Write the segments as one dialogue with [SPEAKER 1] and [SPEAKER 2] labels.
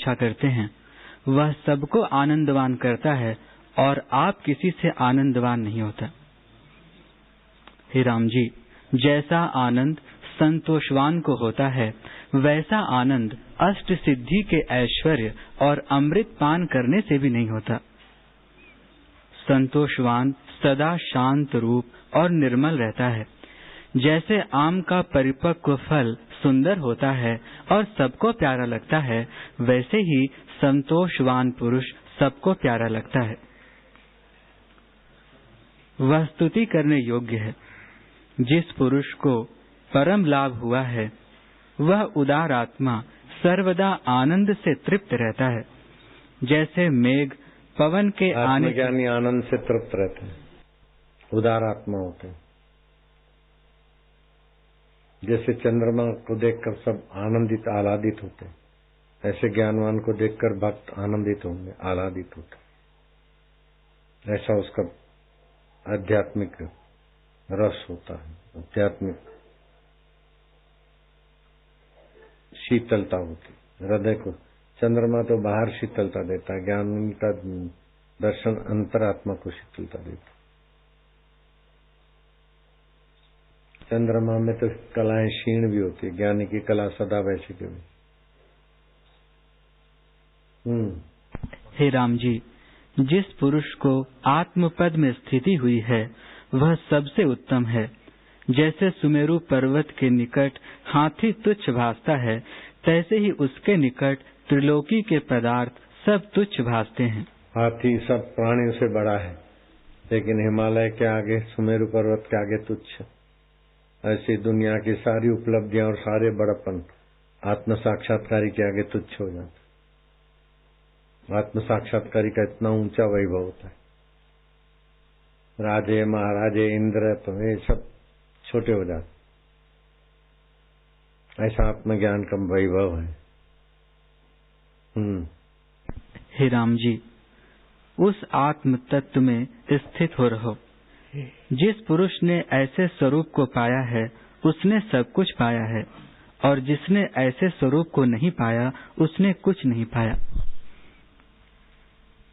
[SPEAKER 1] इच्छा करते हैं वह सबको आनंदवान करता है और आप किसी से आनंदवान नहीं होता। हे राम जी, जैसा आनंद संतोषवान को होता है वैसा आनंद अष्ट सिद्धि के ऐश्वर्य और अमृत पान करने से भी नहीं होता। संतोषवान सदा शांत रूप और निर्मल रहता है। जैसे आम का परिपक्व फल सुंदर होता है और सबको प्यारा लगता है, वैसे ही संतोषवान पुरुष सबको प्यारा लगता है। वह स्तुति करने योग्य है। जिस पुरुष को परम लाभ हुआ है वह उदार आत्मा सर्वदा आनंद से तृप्त रहता है। जैसे मेघ पवन के आने
[SPEAKER 2] ज्ञानी आनंद से तृप्त रहते हैं, उदार आत्मा होते हैं। जैसे चंद्रमा को देखकर सब आनंदित आह्लादित होते हैं, ऐसे ज्ञानवान को देखकर भक्त आनंदित होंगे, आह्लादित होते। ऐसा उसका आध्यात्मिक रस होता है, आध्यात्मिक शीतलता होती हृदय को। चंद्रमा तो बाहर शीतलता देता है, ज्ञान का दर्शन अंतरात्मा को शीतलता देता। चंद्रमा में तो कलाएं क्षीण भी होती है, ज्ञानी की कला सदा वैसी की भी।
[SPEAKER 1] हे राम जी, जिस पुरुष को आत्मपद में स्थिति हुई है वह सबसे उत्तम है। जैसे सुमेरु पर्वत के निकट हाथी तुच्छ भासता है, तैसे ही उसके निकट त्रिलोकी के पदार्थ सब तुच्छ भासते हैं।
[SPEAKER 2] हाथी सब प्राणियों से बड़ा है, लेकिन हिमालय के आगे, सुमेरु पर्वत के आगे तुच्छ। ऐसी दुनिया की सारी उपलब्धियां और सारे बड़प्पन आत्म साक्षात्कारी के आगे तुच्छ हो जाते। आत्म साक्षात्कारी का इतना ऊंचा वैभव होता है। राजे महाराजे इंद्र तो ये सब छोटे हो जाते। ऐसा आत्मज्ञान का वैभव है।
[SPEAKER 1] हे राम जी, उस आत्म तत्व में स्थित हो रहो। जिस पुरुष ने ऐसे स्वरूप को पाया है उसने सब कुछ पाया है, और जिसने ऐसे स्वरूप को नहीं पाया उसने कुछ नहीं पाया।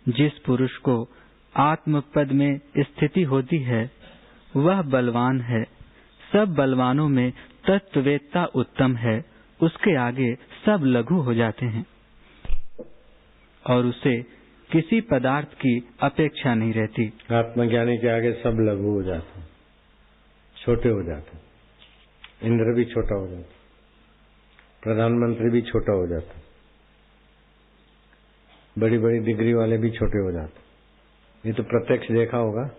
[SPEAKER 1] जिस पुरुष को आत्म पद में स्थिति होती है वह बलवान है। सब बलवानों में तत्ववेत्ता उत्तम है, उसके आगे सब लघु हो जाते हैं और उसे किसी पदार्थ की अपेक्षा नहीं रहती।
[SPEAKER 2] आत्मज्ञानी के आगे सब लघु हो जाते, छोटे हो जाते। इंद्र भी छोटा हो जाता, प्रधानमंत्री भी छोटा हो जाता, बड़ी बड़ी डिग्री वाले भी छोटे हो जाते। ये तो प्रत्यक्ष देखा होगा।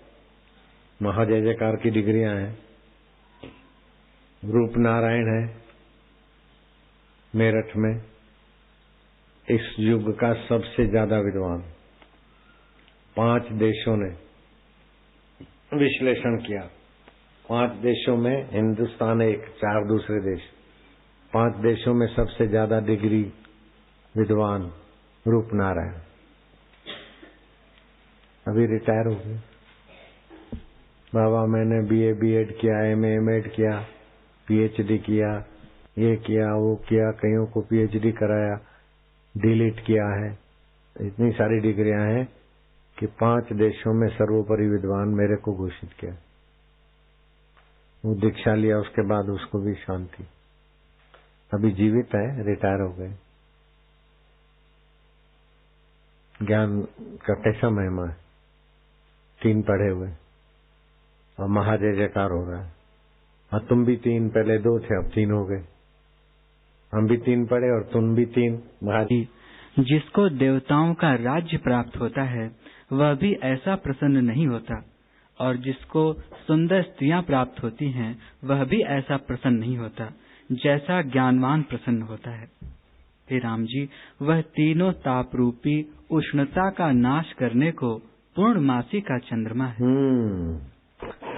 [SPEAKER 2] महाजय जयकार की डिग्रियां हैं। रूप नारायण है मेरठ में, इस युग का सबसे ज्यादा विद्वान। 5 देशों ने विश्लेषण किया। 5 देशों में हिंदुस्तान एक, 4 दूसरे देश। 5 देशों में सबसे ज्यादा डिग्री विद्वान रूप नारायण। अभी रिटायर हो गए। बाबा मैंने बीए बीएड किया, एमए एमएड किया, पीएचडी किया, ये किया वो किया, कईयों को पीएचडी कराया, डिलीट किया है। इतनी सारी डिग्रियां हैं कि 5 देशों में सर्वोपरि विद्वान मेरे को घोषित किया। वो दीक्षा लिया, उसके बाद उसको भी शांति। अभी जीवित है, रिटायर हो गए। ज्ञान का कैसा महिमा है। 3 पढ़े हुए और महाजय जयकार हो रहा है। और तुम भी 3, पहले 2 थे, अब 3 हो गए। हम भी 3 पढ़े और तुम भी 3।
[SPEAKER 1] जिसको देवताओं का राज्य प्राप्त होता है वह भी ऐसा प्रसन्न नहीं होता, और जिसको सुंदर स्त्रियां प्राप्त होती हैं वह भी ऐसा प्रसन्न नहीं होता जैसा ज्ञानवान प्रसन्न होता है। हे राम जी, वह तीनों ताप रूपी उष्णता का नाश करने को पूर्णमासी का चंद्रमा है।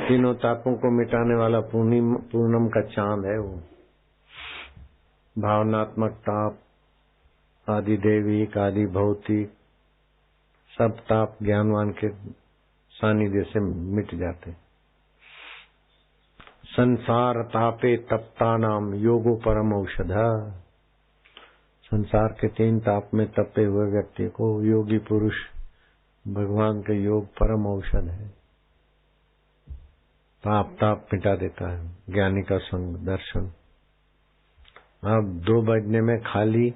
[SPEAKER 2] तीनों तापों को मिटाने वाला पूर्णम का चांद है वो। भावनात्मक ताप, आदि देविक, आदि भौतिक, सब ताप ज्ञानवान के सानिध्य से मिट जाते। संसार तापे तप्ता नाम योगो परम औषध। संसार के 3 ताप में तपे हुए व्यक्ति को योगी पुरुष भगवान के योग परम औषध है। पाप ताप मिटा देता है ज्ञानी का संग दर्शन। अब 2 बजने में खाली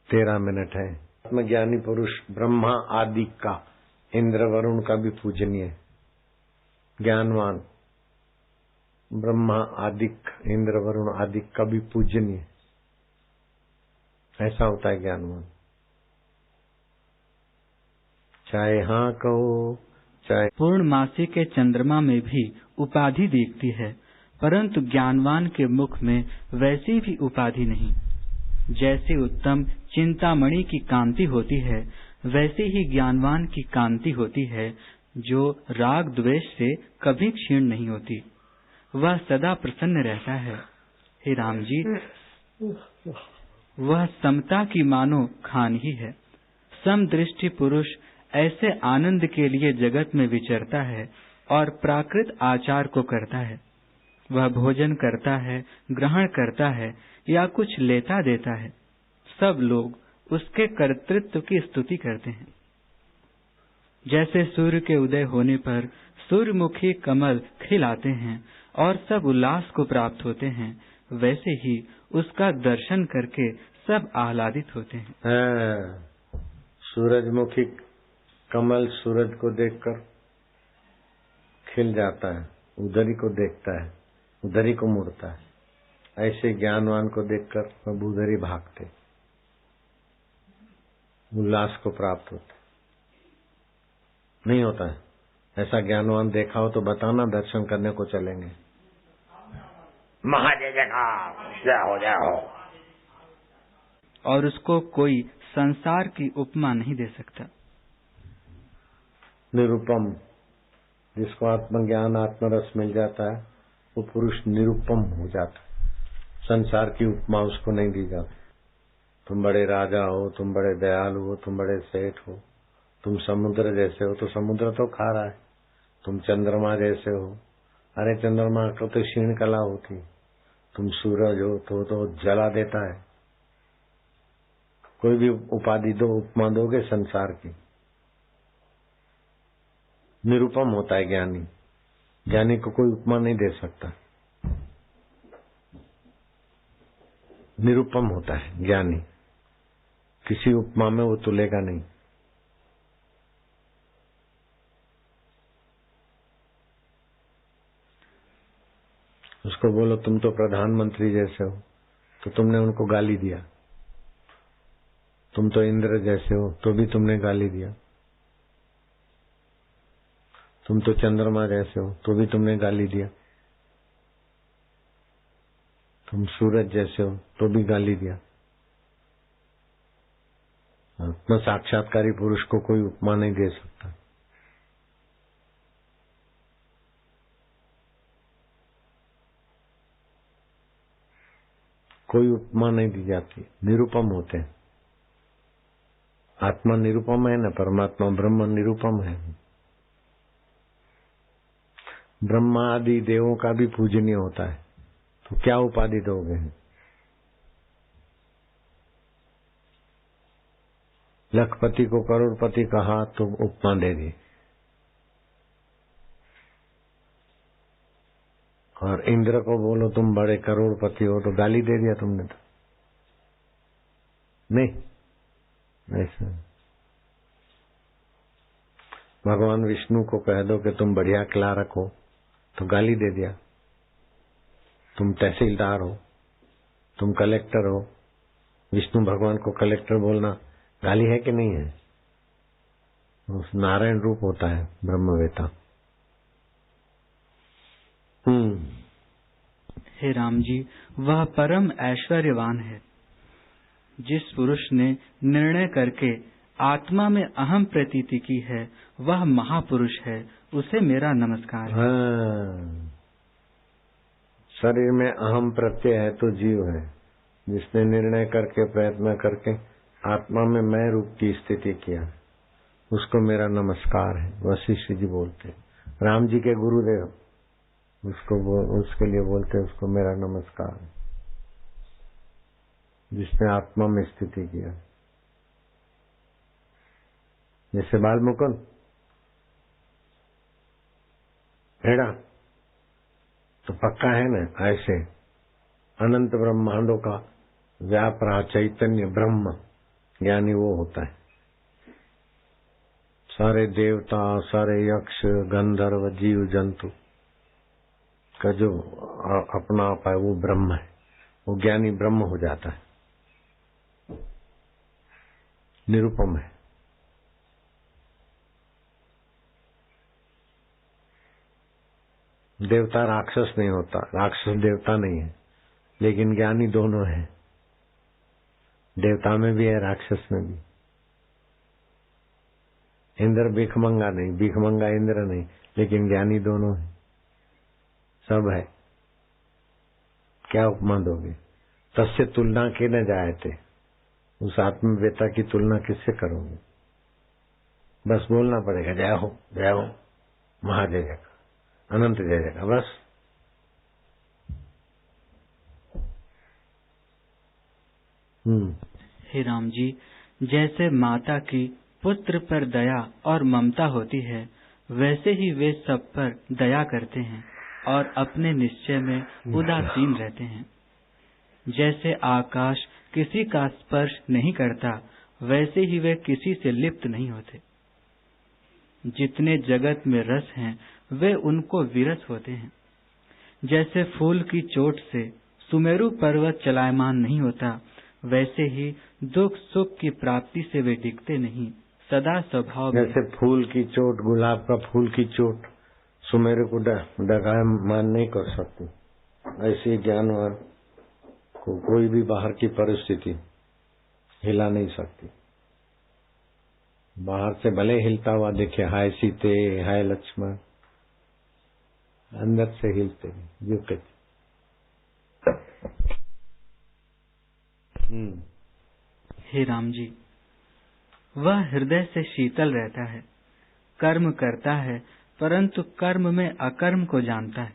[SPEAKER 2] 13 मिनट है। आत्मज्ञानी पुरुष ब्रह्मा आदि का, इंद्र वरुण का भी पूजनीय, ज्ञानवान ब्रह्मा आदिक, इंद्र वरुण आदिक का भी पूजनीय। ऐसा होता है ज्ञानवान। चाहे हाँ कहो चाहे।
[SPEAKER 1] पूर्णमासी के चंद्रमा में भी उपाधि दिखती है, परंतु ज्ञानवान के मुख में वैसी भी उपाधि नहीं। जैसे उत्तम चिंतामणि की कांति होती है, वैसे ही ज्ञानवान की कांति होती है, जो राग द्वेष से कभी क्षीण नहीं होती। वह सदा प्रसन्न रहता है। हे राम जी, वह समता की मानो खान ही है। समदृष्टि पुरुष ऐसे आनंद के लिए जगत में विचरता है और प्राकृत आचार को करता है। वह भोजन करता है, ग्रहण करता है या कुछ लेता देता है, सब लोग उसके कर्तृत्व की स्तुति करते हैं। जैसे सूर्य के उदय होने पर सूर्यमुखी कमल खिलाते हैं और सब उल्लास को प्राप्त होते हैं, वैसे ही उसका दर्शन करके सब आह्लादित होते हैं।
[SPEAKER 2] सूरजमुखी कमल सूरज को देखकर खिल जाता है, उधर ही को देखता है, उधर ही को मुड़ता है। ऐसे ज्ञानवान को देखकर सब उधर ही भागते, उल्लास को प्राप्त होता नहीं होता है। ऐसा ज्ञानवान देखा हो तो बताना, दर्शन करने को चलेंगे।
[SPEAKER 3] महाजय जय हो जय हो।
[SPEAKER 1] और उसको कोई संसार की उपमा नहीं दे सकता।
[SPEAKER 2] निरुपम, जिसको आत्मज्ञान आत्मरस मिल जाता है, वो पुरुष निरुपम हो जाता है। संसार की उपमा उसको नहीं दी जाती। तुम बड़े राजा हो, तुम बड़े दयालु हो, तुम बड़े सेठ हो, तुम समुद्र जैसे हो, तो समुद्र तो खा रहा है। तुम चंद्रमा जैसे हो, अरे चंद्रमा को तो क्षीण कला होती। तुम सूरज हो तो जला देता है। कोई भी उपाधि दो, उपमा दोगे संसार की, निरुपम होता है ज्ञानी। ज्ञानी को कोई उपमा नहीं दे सकता, निरुपम होता है ज्ञानी। किसी उपमा में वो तुलेगा नहीं। उसको बोलो तुम तो प्रधानमंत्री जैसे हो, तो तुमने उनको गाली दिया। तुम तो इंद्र जैसे हो, तो भी तुमने गाली दिया। तुम तो चंद्रमा जैसे हो, तो भी तुमने गाली दिया। तुम सूरज जैसे हो, तो भी गाली दिया। आत्म साक्षात्कारी पुरुष को कोई उपमा नहीं दे सकता। कोई उपमा नहीं दी जाती, निरुपम होते हैं। आत्मा निरुपम है ना, परमात्मा ब्रह्म निरुपम है। ब्रह्मा आदि देवों का भी पूजनीय होता है, तो क्या उपाधि दोगे? लखपति को करोड़पति कहा तो उपमा दे दी, और इंद्र को बोलो तुम बड़े करोड़पति हो तो गाली दे दिया तुमने तो। नहीं, ऐसा भगवान विष्णु को कह दो कि तुम बढ़िया किला रखो तो गाली दे दिया। तुम तहसीलदार हो, तुम कलेक्टर हो, विष्णु भगवान को कलेक्टर बोलना गाली है कि नहीं है? उस नारायण रूप होता है ब्रह्मवेता।
[SPEAKER 1] हे राम जी, वह परम ऐश्वर्यवान है। जिस पुरुष ने निर्णय करके आत्मा में अहम प्रतीति की है, वह महापुरुष है, उसे मेरा नमस्कार है।
[SPEAKER 2] शरीर में अहम प्रत्यय है तो जीव है। जिसने निर्णय करके प्रयत्न करके आत्मा में मैं रूप की स्थिति किया, उसको मेरा नमस्कार है। वशिष्ठ जी बोलते, राम जी के गुरुदेव उसके लिए बोलते, उसको मेरा नमस्कार है। जिसने आत्मा में स्थिति किया। जैसे बाल मुकुंद हेड़ा तो पक्का है ना, ऐसे अनंत ब्रह्मांडों का व्याप रहा चैतन्य ब्रह्म यानी वो होता है। सारे देवता, सारे यक्ष, गंधर्व, जीव जंतु का जो अपना आप है वो ब्रह्म है, वो ज्ञानी ब्रह्म हो जाता है, निरुपम है। देवता राक्षस नहीं होता, राक्षस देवता नहीं है, लेकिन ज्ञानी दोनों है। देवता में भी है, राक्षस में भी। इंद्र भिखमंगा नहीं, भिखमंगा इंद्र नहीं, लेकिन ज्ञानी दोनों है, सब है। क्या उपमा दोगे? तस्य तुलना के न जायते, उस आत्मवेता की तुलना किससे करोगे? बस बोलना पड़ेगा जय हो, जय हो, महाजय जय, अनंत जय जय, बस।
[SPEAKER 1] हे राम जी, जैसे माता की पुत्र पर दया और ममता होती है, वैसे ही वे सब पर दया करते हैं और अपने निश्चय में उदासीन रहते हैं। जैसे आकाश किसी का स्पर्श नहीं करता, वैसे ही वे किसी से लिप्त नहीं होते। जितने जगत में रस हैं, वे उनको विरस होते हैं। जैसे फूल की चोट से सुमेरु पर्वत चलायमान नहीं होता, वैसे ही दुख सुख की प्राप्ति से वे डिगते नहीं, सदा स्वभाव में।
[SPEAKER 2] जैसे फूल की चोट, गुलाब का फूल की चोट सुमेरु को डगायमान नहीं कर सकती, ऐसे ज्ञानवान को कोई भी बाहर की परिस्थिति हिला नहीं सकती। बाहर से भले हिलता हुआ दिखे, हाय सीते, हाय लक्ष्मण, अंदर से हिलते झुके।
[SPEAKER 1] हे राम जी, वह हृदय से शीतल रहता है, कर्म करता है, परंतु कर्म में अकर्म को जानता है।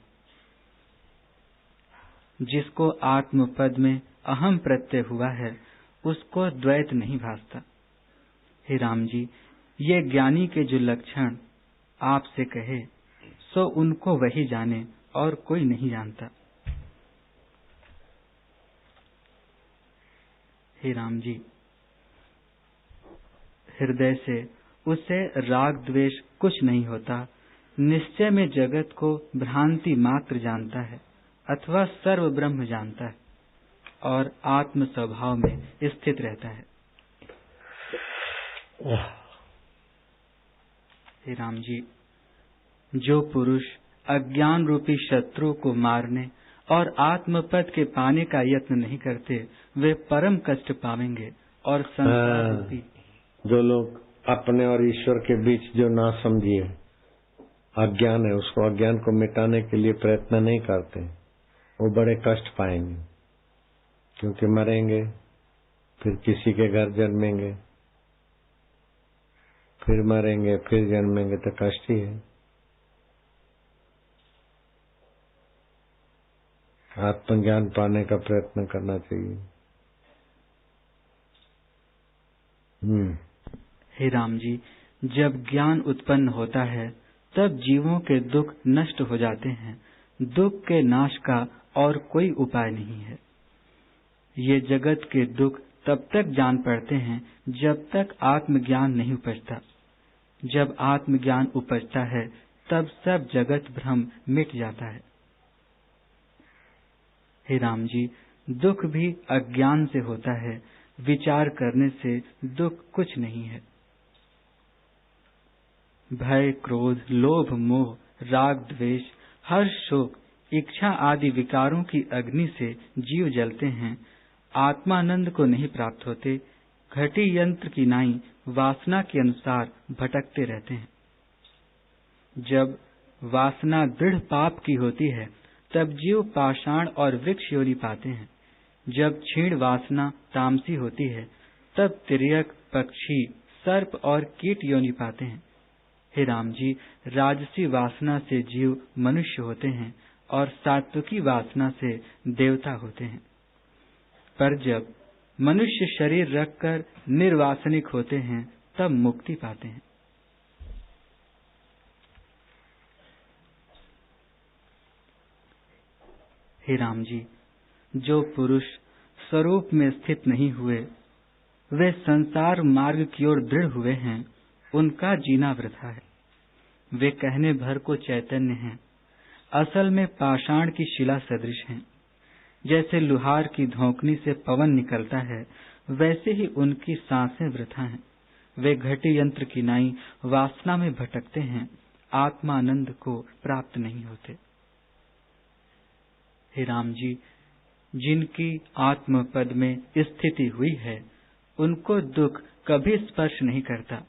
[SPEAKER 1] जिसको आत्म पद में अहम प्रत्यय हुआ है, उसको द्वैत नहीं भासता। हे राम जी, ये ज्ञानी के जो लक्षण आपसे कहे, सो उनको वही जाने और कोई नहीं जानता। हे राम जी, हृदय से उसे राग द्वेष कुछ नहीं होता, निश्चय में जगत को भ्रांति मात्र जानता है अथवा सर्व ब्रह्म जानता है और आत्म स्वभाव में स्थित रहता है। हे राम जी, जो पुरुष अज्ञान रूपी शत्रु को मारने और आत्मपद के पाने का यत्न नहीं करते, वे परम कष्ट पावेंगे और संसार रूपी।
[SPEAKER 2] जो लोग अपने और ईश्वर के बीच जो ना समझिए अज्ञान है, उसको अज्ञान को मिटाने के लिए प्रयत्न नहीं करते, वो बड़े कष्ट पाएंगे, क्योंकि मरेंगे, फिर किसी के घर जन्मेंगे, फिर मरेंगे, फिर जन्मेंगे, तो कष्ट ही है। आत्मज्ञान पाने का प्रयत्न करना चाहिए।
[SPEAKER 1] हे राम जी, जब ज्ञान उत्पन्न होता है, तब जीवों के दुख नष्ट हो जाते हैं। दुख के नाश का और कोई उपाय नहीं है। ये जगत के दुख तब तक जान पड़ते हैं जब तक आत्मज्ञान नहीं उपजता। जब आत्मज्ञान उपजता है, तब सब जगत भ्रम मिट जाता है। हे राम जी, दुख भी अज्ञान से होता है, विचार करने से दुख कुछ नहीं है। भय, क्रोध, लोभ, मोह, राग, द्वेष, हर्ष, शोक, इच्छा आदि विकारों की अग्नि से जीव जलते हैं, आत्मानंद को नहीं प्राप्त होते, घटी यंत्र की नाई वासना के अनुसार भटकते रहते हैं। जब वासना दृढ़ पाप की होती है, तब जीव पाषाण और वृक्ष योनि पाते हैं। जब क्षीण वासना तामसी होती है, तब तिर्यक, पक्षी, सर्प और कीट योनि पाते हैं। हे राम जी, राजसी वासना से जीव मनुष्य होते हैं और सात्विकी वासना से देवता होते हैं। पर जब मनुष्य शरीर रखकर निर्वासनिक होते हैं तब मुक्ति पाते हैं। हे राम जी, जो पुरुष स्वरूप में स्थित नहीं हुए, वे संसार मार्ग की ओर दृढ़ हुए हैं, उनका जीना वृथा है। वे कहने भर को चैतन्य हैं, असल में पाषाण की शिला सदृश हैं। जैसे लुहार की धोंकनी से पवन निकलता है, वैसे ही उनकी सांसें वृथा हैं। वे घटी यंत्र की नाई वासना में भटकते हैं, आत्मानंद को प्राप्त नहीं होते। हे राम जी, जिनकी आत्म पद में स्थिति हुई है, उनको दुख कभी स्पर्श नहीं करता।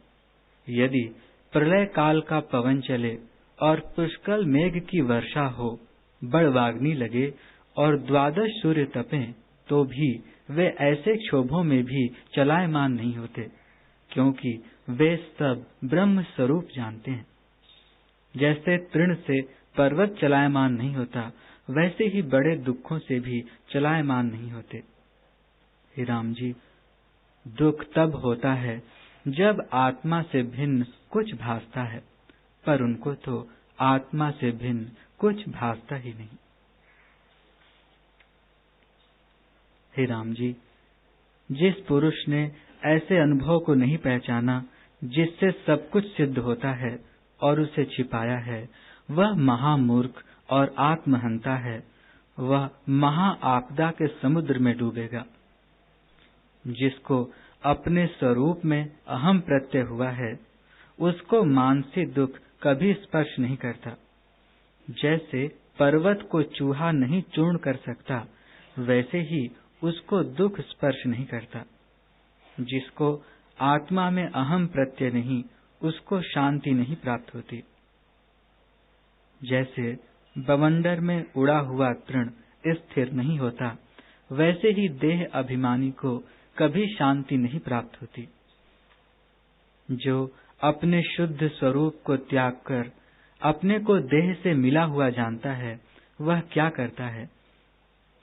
[SPEAKER 1] यदि प्रलय काल का पवन चले और पुष्कल मेघ की वर्षा हो, बड़वाग्नि लगे और 12 सूर्य तपें, तो भी वे ऐसे क्षोभों में भी चलायमान नहीं होते, क्योंकि वे सब ब्रह्म स्वरूप जानते हैं। जैसे तृण से पर्वत चलायमान नहीं होता, वैसे ही बड़े दुखों से भी चलायमान नहीं होते। हे राम जी, दुख तब होता है जब आत्मा से भिन्न कुछ भासता है, पर उनको तो आत्मा से भिन्न कुछ भासता ही नहीं। हे राम जी, जिस पुरुष ने ऐसे अनुभव को नहीं पहचाना जिससे सब कुछ सिद्ध होता है और उसे छिपाया है, वह महामूर्ख और आत्महंता है। वह महा आपदा के समुद्र में डूबेगा। जिसको अपने स्वरूप में अहम प्रत्यय हुआ है, उसको मानसिक दुख कभी स्पर्श नहीं करता। जैसे पर्वत को चूहा नहीं चूर्ण कर सकता, वैसे ही उसको दुख स्पर्श नहीं करता। जिसको आत्मा में अहम प्रत्यय नहीं, उसको शांति नहीं प्राप्त होती। जैसे बवंडर में उड़ा हुआ तृण स्थिर नहीं होता, वैसे ही देह अभिमानी को कभी शांति नहीं प्राप्त होती। जो अपने शुद्ध स्वरूप को त्याग कर अपने को देह से मिला हुआ जानता है, वह क्या करता है?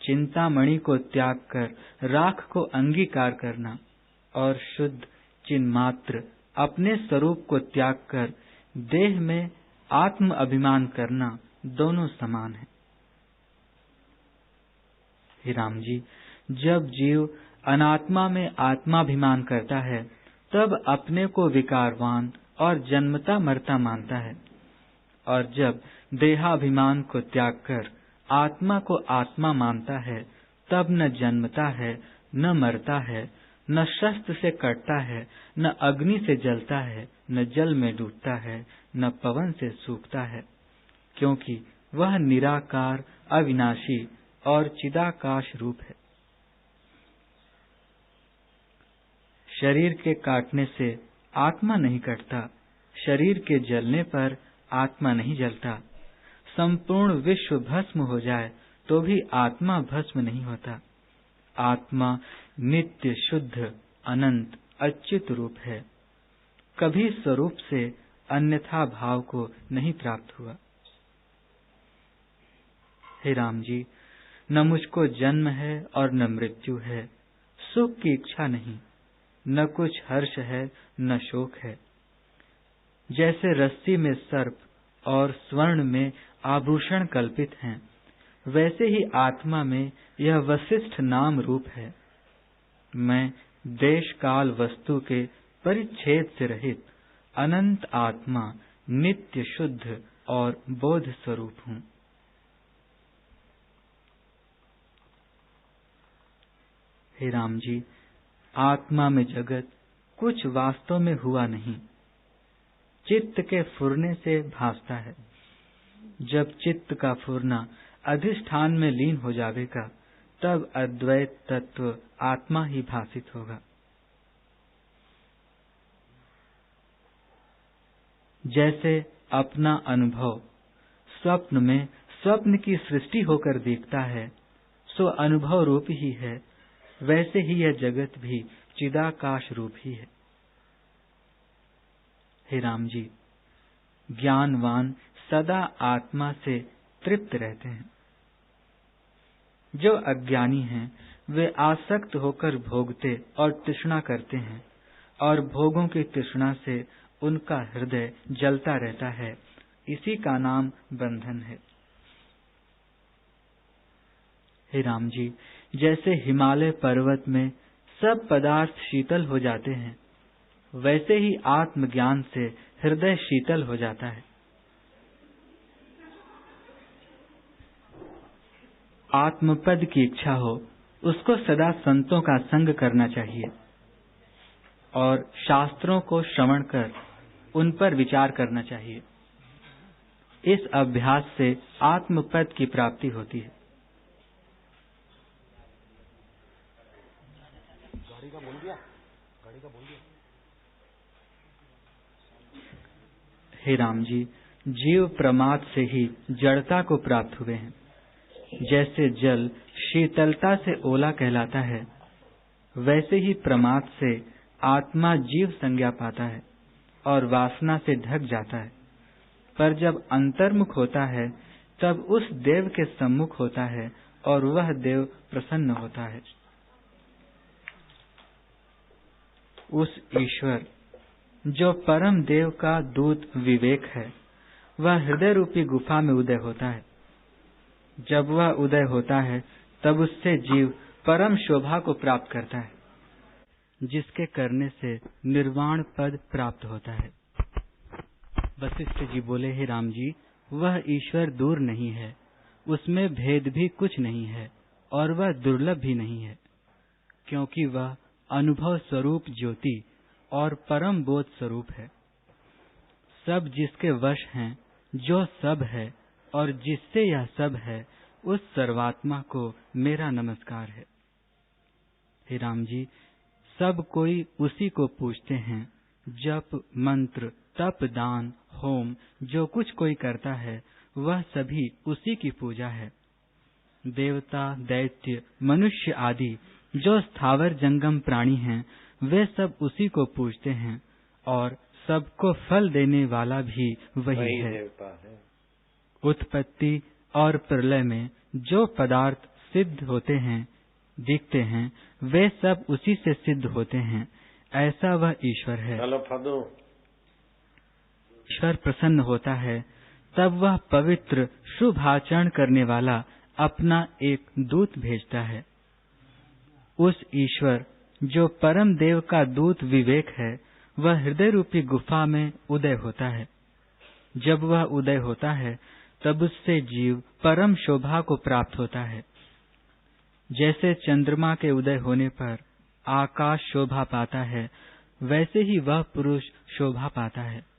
[SPEAKER 1] चिंतामणि को त्याग कर राख को अंगीकार करना और शुद्ध चिन्मात्र अपने स्वरूप को त्याग कर देह में आत्म अभिमान करना दोनों समान है। हे राम जी, जब जीव अनात्मा में आत्माभिमान करता है, तब अपने को विकारवान और जन्मता मरता मानता है, और जब देहाभिमान को त्याग कर आत्मा को आत्मा मानता है, तब न जन्मता है, न मरता है, न शस्त्र से कटता है, न अग्नि से जलता है, न जल में डूबता है, न पवन से सूखता है, क्योंकि वह निराकार, अविनाशी और चिदाकाश रूप है। शरीर के काटने से आत्मा नहीं कटता, शरीर के जलने पर आत्मा नहीं जलता। संपूर्ण विश्व भस्म हो जाए तो भी आत्मा भस्म नहीं होता। आत्मा नित्य, शुद्ध, अनंत, अच्युत रूप है, कभी स्वरूप से अन्यथा भाव को नहीं प्राप्त हुआ। हे राम जी, न मुझको जन्म है और न मृत्यु है, सुख की इच्छा नहीं, न कुछ हर्ष है न शोक है। जैसे रस्सी में सर्प और स्वर्ण में आभूषण कल्पित हैं, वैसे ही आत्मा में यह वशिष्ठ नाम रूप है। मैं देश काल वस्तु के परिच्छेद से रहित अनंत आत्मा, नित्य, शुद्ध और बोध स्वरूप हूँ। हे राम जी, आत्मा में जगत कुछ वास्तव में हुआ नहीं, चित्त के फुरने से भासता है। जब चित्त का फुरना अधिष्ठान में लीन हो जाएगा, तब अद्वैत तत्व आत्मा ही भासित होगा। जैसे अपना अनुभव स्वप्न में स्वप्न की सृष्टि होकर देखता है, सो अनुभव रूप ही है, वैसे ही यह जगत भी चिदाकाश रूप ही है। हे राम जी, ज्ञानवान सदा आत्मा से तृप्त रहते हैं। जो अज्ञानी हैं, वे आसक्त होकर भोगते और तृष्णा करते हैं, और भोगों की तृष्णा से उनका हृदय जलता रहता है। इसी का नाम बंधन है। हे राम जी, जैसे हिमालय पर्वत में सब पदार्थ शीतल हो जाते हैं, वैसे ही आत्मज्ञान से हृदय शीतल हो जाता है। आत्मपद की इच्छा हो, उसको सदा संतों का संग करना चाहिए और शास्त्रों को श्रवण कर उन पर विचार करना चाहिए। इस अभ्यास से आत्मपद की प्राप्ति होती है। हे राम जी, जीव प्रमाद से ही जड़ता को प्राप्त हुए हैं। जैसे जल शीतलता से ओला कहलाता है, वैसे ही प्रमाद से आत्मा जीव संज्ञा पाता है और वासना से ढक जाता है। पर जब अंतर्मुख होता है, तब उस देव के सम्मुख होता है और वह देव प्रसन्न होता है। उस ईश्वर जो परम देव का दूत विवेक है, वह हृदय रूपी गुफा में उदय होता है। जब वह उदय होता है, तब उससे जीव परम शोभा को प्राप्त करता है, जिसके करने से निर्वाण पद प्राप्त होता है। वशिष्ठ जी बोले, हे राम जी, वह ईश्वर दूर नहीं है, उसमें भेद भी कुछ नहीं है और वह दुर्लभ भी नहीं है, क्योंकि वह अनुभव स्वरूप ज्योति और परम बोध स्वरूप है। सब जिसके वश हैं, जो सब है और जिससे यह सब है, उस सर्वात्मा को मेरा नमस्कार है। हे राम जी, सब कोई उसी को पूजते हैं। जप, मंत्र, तप, दान, होम जो कुछ कोई करता है, वह सभी उसी की पूजा है। देवता, दैत्य, मनुष्य आदि जो स्थावर जंगम प्राणी हैं, वे सब उसी को पूजते हैं और सबको फल देने वाला भी वही है। उत्पत्ति और प्रलय में जो पदार्थ सिद्ध होते हैं, दिखते हैं, वे सब उसी से सिद्ध होते हैं। ऐसा वह ईश्वर है। ईश्वर प्रसन्न होता है, तब वह पवित्र शुभ आचरण करने वाला अपना एक दूत भेजता है। उस ईश्वर जो परम देव का दूत विवेक है, वह हृदय रूपी गुफा में उदय होता है। जब वह उदय होता है, तब उससे जीव परम शोभा को प्राप्त होता है। जैसे चंद्रमा के उदय होने पर आकाश शोभा पाता है, वैसे ही वह पुरुष शोभा पाता है।